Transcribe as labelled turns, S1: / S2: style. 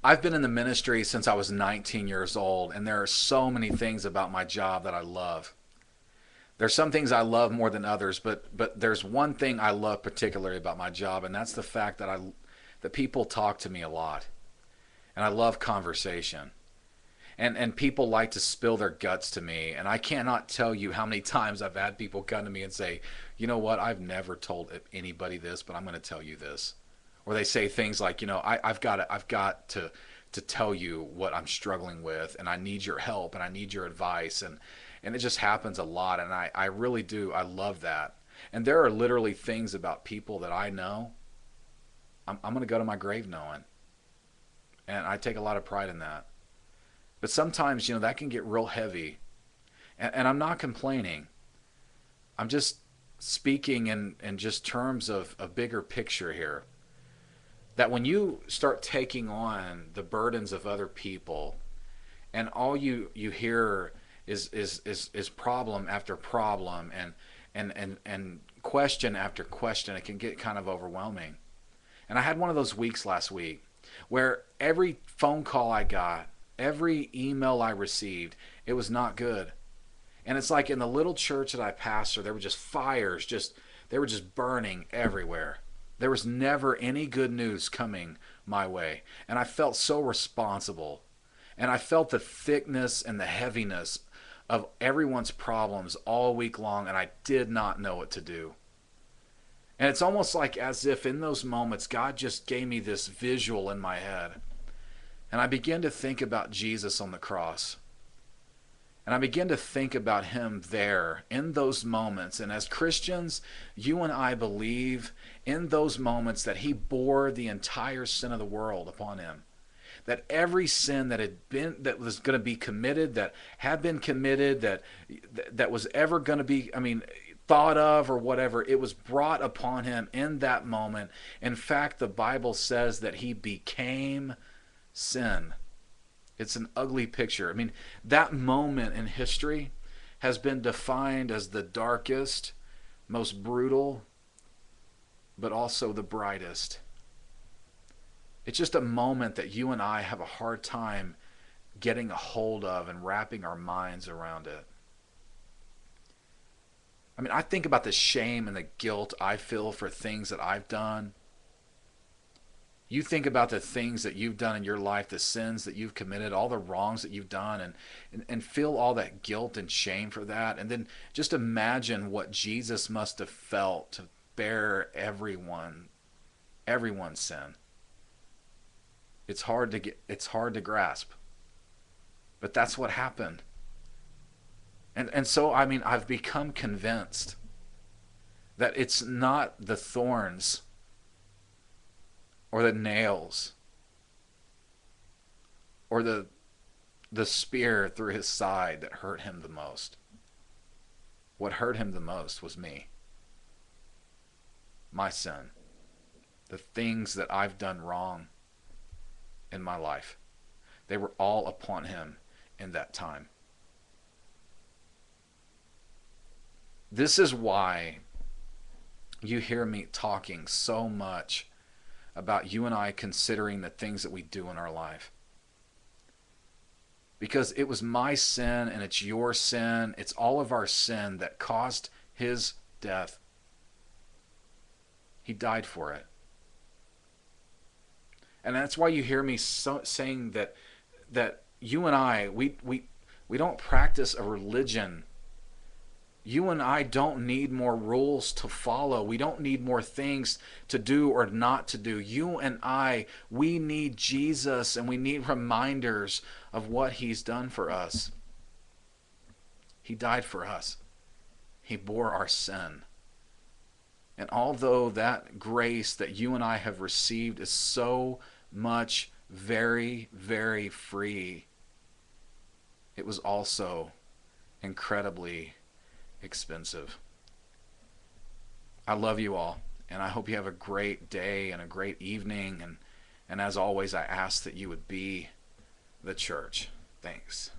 S1: I've been in the ministry since I was 19 years old, and there are so many things about my job that I love. There's some things I love more than others, but there's one thing I love particularly about my job, and that's the fact that people talk to me a lot, and I love conversation. And people like to spill their guts to me, and I cannot tell you how many times I've had people come to me and say, "You know what? I've never told anybody this, but I'm going to tell you this." Or they say things like, I've got to tell you what I'm struggling with, and I need your help, and I need your advice, and it just happens a lot, and I really do. I love that. And there are literally things about people that I know I'm going to go to my grave knowing, and I take a lot of pride in that. But sometimes, that can get real heavy, and I'm not complaining. I'm just speaking in just terms of a bigger picture here. That when you start taking on the burdens of other people, and all you hear is problem after problem, and question after question, it can get kind of overwhelming. And I had one of those weeks last week where every phone call I got, every email I received, it was not good. And it's like in the little church that I pastor, there were just fires, they were just burning everywhere. There was never any good news coming my way. And I felt so responsible. And I felt the thickness and the heaviness of everyone's problems all week long, and I did not know what to do. And it's almost like as if in those moments, God just gave me this visual in my head. And I began to think about Jesus on the cross. And I began to think about him there in those moments. And as Christians, you and I believe in those moments that he bore the entire sin of the world upon him. That every sin that was going to be committed, that had been committed, that was ever going to be, thought of or whatever, it was brought upon him in that moment. In fact, the Bible says that he became sin. It's an ugly picture. That moment in history has been defined as the darkest, most brutal, but also the brightest. It's just a moment that you and I have a hard time getting a hold of and wrapping our minds around it. I think about the shame and the guilt I feel for things that I've done. You think about the things that you've done in your life, the sins that you've committed, all the wrongs that you've done, and feel all that guilt and shame for that. And then just imagine what Jesus must have felt to bear everyone's sin. It's hard to grasp. But that's what happened. And so I've become convinced that it's not the thorns or the nails or the spear through his side that hurt him the most. What hurt him the most was me, my sin, the things that I've done wrong in my life. They were all upon him in that time. This is why you hear me talking so much about you and I considering the things that we do in our life. Because it was my sin and it's your sin, it's all of our sin that caused his death. He died for it. And that's why you hear me saying that you and I, we don't practice a religion. You and I don't need more rules to follow. We don't need more things to do or not to do. You and I, we need Jesus, and we need reminders of what he's done for us. He died for us. He bore our sin. And although that grace that you and I have received is so much very, very free, it was also incredibly expensive. I love you all, and I hope you have a great day and a great evening, and as always, I ask that you would be the church. Thanks.